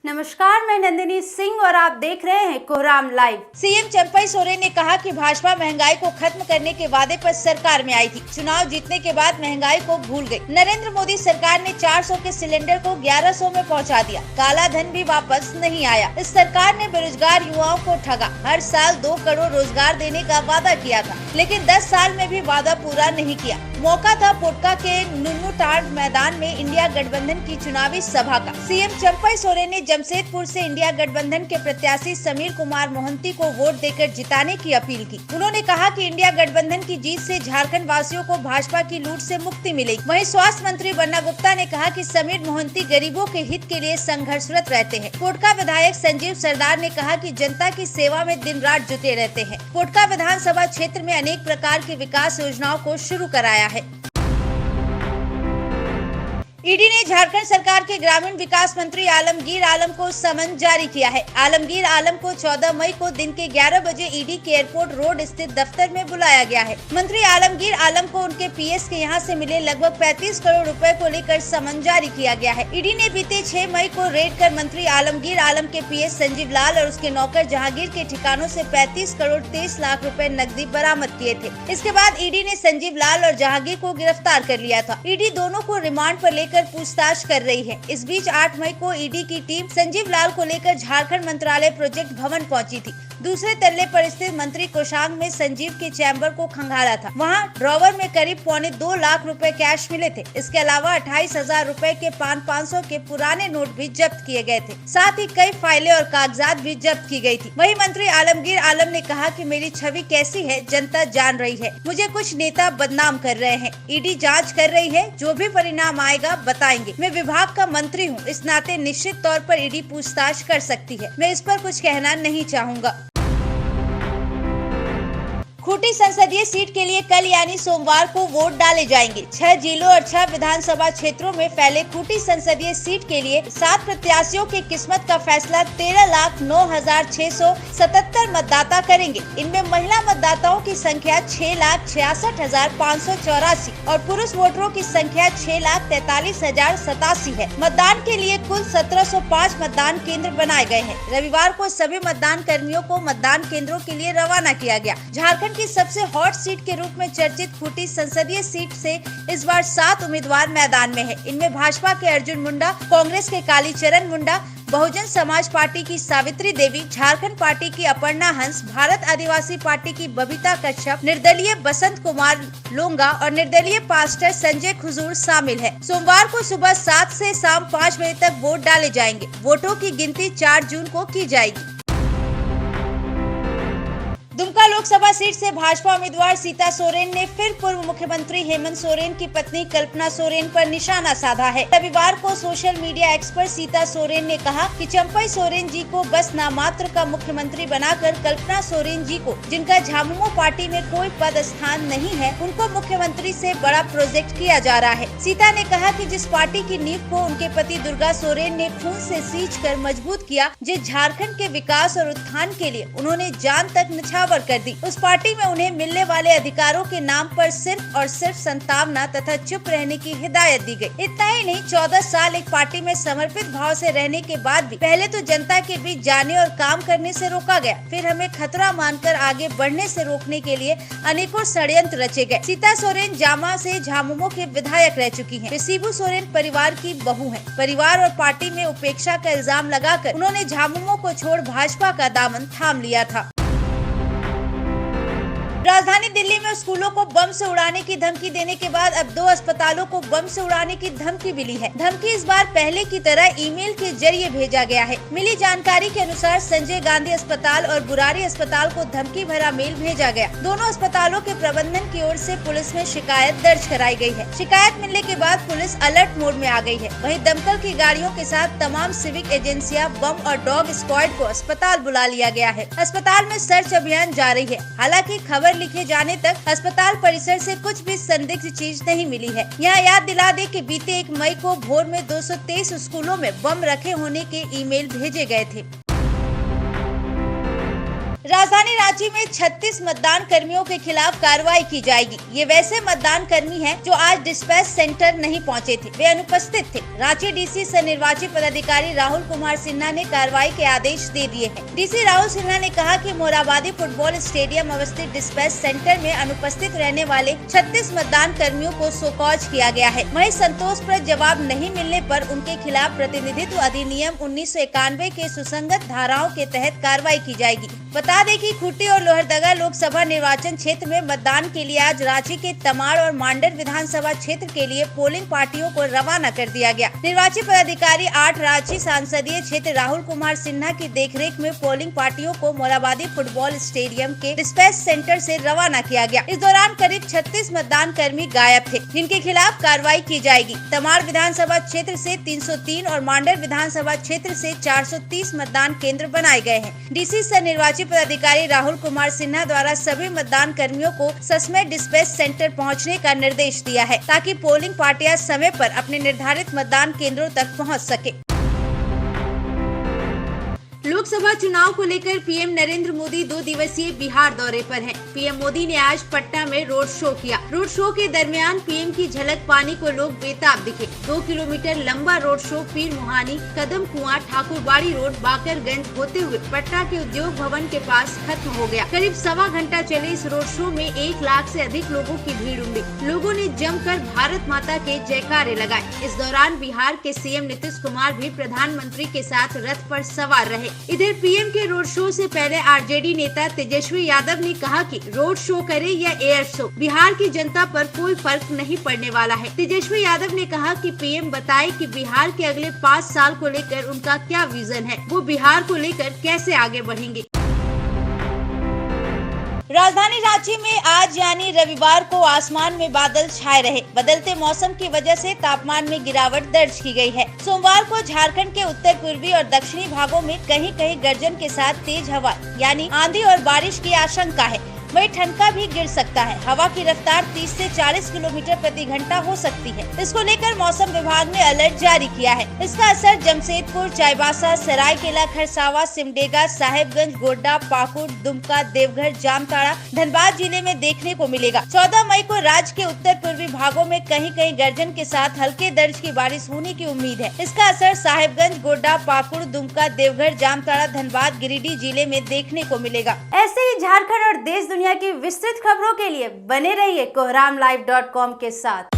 नमस्कार, मैं नंदिनी सिंह और आप देख रहे हैं कोहराम लाइव। सीएम चंपई सोरेन ने कहा कि भाजपा महंगाई को खत्म करने के वादे पर सरकार में आई थी। चुनाव जीतने के बाद महंगाई को भूल गई। नरेंद्र मोदी सरकार ने 400 के सिलेंडर को 1100 में पहुंचा दिया। काला धन भी वापस नहीं आया। इस सरकार ने बेरोजगार युवाओं को ठगा। हर साल 2 करोड़ रोजगार देने का वादा किया था, लेकिन 10 साल में भी वादा पूरा नहीं किया। मौका था पोटका के नुन्नूटांड मैदान में इंडिया गठबंधन की चुनावी सभा का। सीएम चंपई सोरेन ने जमशेदपुर से इंडिया गठबंधन के प्रत्याशी समीर कुमार मोहंती को वोट देकर जिताने की अपील की। उन्होंने कहा कि इंडिया गठबंधन की जीत से झारखंड वासियों को भाजपा की लूट से मुक्ति मिलेगी। वहीं स्वास्थ्य मंत्री बन्ना गुप्ता ने कहा कि समीर मोहंती गरीबों के हित के लिए संघर्षरत रहते हैं। पोटका विधायक संजीव सरदार ने कहा कि जनता की सेवा में दिन रात जुटे रहते हैं। पोटका विधानसभा क्षेत्र में अनेक प्रकार की विकास योजनाओं को शुरू कराया है। ईडी ने झारखंड सरकार के ग्रामीण विकास मंत्री आलमगीर आलम को समन जारी किया है। आलमगीर आलम को 14 मई को दिन के 11 बजे ईडी के एयरपोर्ट रोड स्थित दफ्तर में बुलाया गया है। मंत्री आलमगीर आलम को उनके पीएस के यहां से मिले लगभग 35 करोड़ रुपए को लेकर समन जारी किया गया है। ईडी ने बीते 6 मई को रेड कर मंत्री आलमगीर आलम के पीएस संजीव लाल और उसके नौकर जहांगीर के ठिकानों से 35 करोड़ 23 लाख रुपए नकदी बरामद किए थे। इसके बाद ईडी ने संजीव लाल और जहांगीर को गिरफ्तार कर लिया था। ईडी दोनों को रिमांड पर लेकर पूछताछ कर रही है। इस बीच 8 मई को ईडी की टीम संजीव लाल को लेकर झारखंड मंत्रालय प्रोजेक्ट भवन पहुंची थी। दूसरे तल्ले पर स्थित मंत्री कोषांग में संजीव के चैम्बर को खंगाला था। वहां ड्रॉवर में करीब 2.25 लाख रुपए कैश मिले थे। इसके अलावा 28,000 रुपए के 500 के पुराने नोट भी जब्त किए गए थे। साथ ही कई फाइलें और कागजात भी जब्त की गई थी। वहीं मंत्री आलमगीर आलम ने कहा कि मेरी छवि कैसी है जनता जान रही है। मुझे कुछ नेता बदनाम कर रहे हैं। ईडी जांच कर रही है। जो भी परिणाम आएगा बताएंगे। मैं विभाग का मंत्री हूँ, इस नाते निश्चित तौर पर ईडी पूछताछ कर सकती है। मैं इस पर कुछ कहना नहीं चाहूँगा। खूंटी संसदीय सीट के लिए कल यानी सोमवार को वोट डाले जाएंगे। 6 जिलों और 6 विधानसभा क्षेत्रों में फैले खूंटी संसदीय सीट के लिए 7 प्रत्याशियों की किस्मत का फैसला 13,09,677 मतदाता करेंगे। इनमें महिला मतदाताओं की संख्या 6,66,584 और पुरुष वोटरों की संख्या 6,43,087 है। मतदान के लिए कुल 1705 मतदान केंद्र बनाए गए हैं। रविवार को सभी मतदान कर्मियों को मतदान केंद्रों के लिए रवाना किया गया। झारखंड की सबसे हॉट सीट के रूप में चर्चित खूंटी संसदीय सीट से इस बार 7 उम्मीदवार मैदान में है। इनमें भाजपा के अर्जुन मुंडा, कांग्रेस के कालीचरण मुंडा, बहुजन समाज पार्टी की सावित्री देवी, झारखंड पार्टी की अपर्णा हंस, भारत आदिवासी पार्टी की बबीता कश्यप, निर्दलीय बसंत कुमार लोंगा और निर्दलीय पास्टर संजय खुजूर शामिल है। सोमवार को सुबह 7 से शाम 5 बजे तक वोट डाले जाएंगे। वोटों की गिनती 4 जून को की जाएगी। दुमका लोकसभा सीट से भाजपा उम्मीदवार सीता सोरेन ने फिर पूर्व मुख्यमंत्री हेमंत सोरेन की पत्नी कल्पना सोरेन पर निशाना साधा है। रविवार को social media expert Sita Soren ने कहा कि चंपई सोरेन जी को बस नामात्र का मुख्यमंत्री बनाकर कल्पना सोरेन जी को, जिनका झामुमो पार्टी में कोई पद स्थान नहीं है, उनको मुख्यमंत्री से बड़ा प्रोजेक्ट किया जा रहा है। सीता ने कहा कि जिस पार्टी की नींव को उनके पति दुर्गा सोरेन ने खून से सींच कर मजबूत किया, जिस झारखंड के विकास और उत्थान के लिए उन्होंने जान तक न्यौछावर कर दी, उस पार्टी में उन्हें मिलने वाले अधिकारों के नाम पर सिर्फ और सिर्फ संतावना तथा चुप रहने की हिदायत दी गई। इतना ही नहीं, 14 साल एक पार्टी में समर्पित भाव से रहने के बाद भी पहले तो जनता के बीच जाने और काम करने से रोका गया, फिर हमें खतरा मानकर आगे बढ़ने से रोकने के लिए अनेकों षड्यंत्र रचे गए। सीता सोरेन जामा से झामुमो के विधायक रह चुकी हैं। वे शिबू सोरेन परिवार की बहू हैं। परिवार और पार्टी में उपेक्षा का इल्जाम लगाकर उन्होंने झामुमो को छोड़ भाजपा का दामन थाम लिया था। राजधानी दिल्ली में स्कूलों को बम से उड़ाने की धमकी देने के बाद अब 2 अस्पतालों को बम से उड़ाने की धमकी मिली है। धमकी इस बार पहले की तरह ईमेल के जरिए भेजा गया है। मिली जानकारी के अनुसार संजय गांधी अस्पताल और बुरारी अस्पताल को धमकी भरा मेल भेजा गया। दोनों अस्पतालों के प्रबंधन की ओर से पुलिस में शिकायत दर्ज कराई गई है। शिकायत मिलने के बाद पुलिस अलर्ट मोड में आ गई है। वहीं दमकल की गाड़ियों के साथ तमाम सिविक एजेंसियां, बम और डॉग स्क्वाड को अस्पताल बुला लिया गया है। अस्पताल में सर्च अभियान जारी है। हालांकि खबर लिखे जाने तक अस्पताल परिसर से कुछ भी संदिग्ध चीज नहीं मिली है। यहाँ याद दिला दे कि बीते 1 मई को भोर में 223 स्कूलों में बम रखे होने के ईमेल भेजे गए थे। राजधानी रांची में 36 मतदान कर्मियों के खिलाफ कार्रवाई की जाएगी। ये वैसे मतदान कर्मी हैं जो आज डिस्पैच सेंटर नहीं पहुंचे थे, वे अनुपस्थित थे। रांची डीसी से निर्वाचित पदाधिकारी राहुल कुमार सिन्हा ने कार्रवाई के आदेश दे दिए हैं। डीसी राहुल सिन्हा ने कहा कि मोराबादी फुटबॉल स्टेडियम अवस्थित डिस्पैच सेंटर में अनुपस्थित रहने वाले 36 मतदान कर्मियों को सोकॉज किया गया है। वहीं संतोषप्रद जवाब नहीं मिलने पर उनके खिलाफ प्रतिनिधित्व अधिनियम 1991 के सुसंगत धाराओं के तहत कार्रवाई की जाएगी। बता दें कि खूंटी और लोहरदगा लोकसभा निर्वाचन क्षेत्र में मतदान के लिए आज रांची के तमाड़ और मांडर विधानसभा क्षेत्र के लिए पोलिंग पार्टियों को रवाना कर दिया गया। निर्वाची पदाधिकारी 8 रांची संसदीय क्षेत्र राहुल कुमार सिन्हा की देखरेख में पोलिंग पार्टियों को मोराबादी फुटबॉल स्टेडियम के डिस्पैच सेंटर से रवाना किया गया। इस दौरान करीब 36 मतदान कर्मी गायब थे, जिनके खिलाफ कार्रवाई की जाएगी। तमाड़ विधानसभा क्षेत्र से 303 और मांडर विधानसभा क्षेत्र से 430 मतदान केंद्र बनाए गए हैं। डीसी सह निर्वाची पदाधिकारी राहुल कुमार सिन्हा द्वारा सभी मतदान कर्मियों को सस्मेट डिस्पैच सेंटर पहुंचने का निर्देश दिया है, ताकि पोलिंग पार्टियां समय पर अपने निर्धारित मतदान केंद्रों तक पहुंच सके। लोकसभा चुनाव को लेकर पीएम नरेंद्र मोदी 2 दिवसीय बिहार दौरे पर हैं। पीएम मोदी ने आज पटना में रोड शो किया। रोड शो के दरमियान पीएम की झलक पाने को लोग बेताब दिखे। 2 किलोमीटर लंबा रोड शो पीर मुहानी, कदम कुआं, ठाकुरबाड़ी रोड, बाकरगंज होते हुए पटना के उद्योग भवन के पास खत्म हो गया। करीब 1.25 घंटा चले इस रोड शो में 1 लाख से अधिक लोगों की भीड़ उमड़ी। लोगों ने जमकर भारत माता के जयकारे लगाए। इस दौरान बिहार के सीएम नीतीश कुमार भी प्रधानमंत्री के साथ रथ पर सवार रहे। इधर पीएम के रोड शो से पहले आरजेडी नेता तेजस्वी यादव ने कहा कि रोड शो करे या एयर शो, बिहार की जनता पर कोई फर्क नहीं पड़ने वाला है। तेजस्वी यादव ने कहा कि पीएम बताए कि बिहार के अगले 5 साल को लेकर उनका क्या विजन है, वो बिहार को लेकर कैसे आगे बढ़ेंगे। राजधानी रांची में आज यानी रविवार को आसमान में बादल छाए रहे। बदलते मौसम की वजह से तापमान में गिरावट दर्ज की गई है। सोमवार को झारखंड के उत्तर पूर्वी और दक्षिणी भागों में कहीं कहीं गर्जन के साथ तेज हवा यानी आंधी और बारिश की आशंका है। वहीं ठनका भी गिर सकता है। हवा की रफ्तार 30 से 40 किलोमीटर प्रति घंटा हो सकती है। इसको लेकर मौसम विभाग ने अलर्ट जारी किया है। इसका असर जमशेदपुर, चाईबासा, सरायकेला खरसावा, सिमडेगा, साहेबगंज, गोड्डा, पाकुड़, दुमका, देवघर, जामताड़ा, धनबाद जिले में देखने को मिलेगा। 14 मई को राज्य के उत्तर पूर्वी भागों में कहीं कहीं गर्जन के साथ हल्के दर्ज की बारिश होने की उम्मीद है। इसका असर साहेबगंज, गोड्डा, पाकुड़, दुमका, देवघर, जामताड़ा, धनबाद, गिरिडीह जिले में देखने को मिलेगा। ऐसे ही झारखंड और देश दुनिया की विस्तृत खबरों के लिए बने रहिए कोहरामलाइव.com के साथ।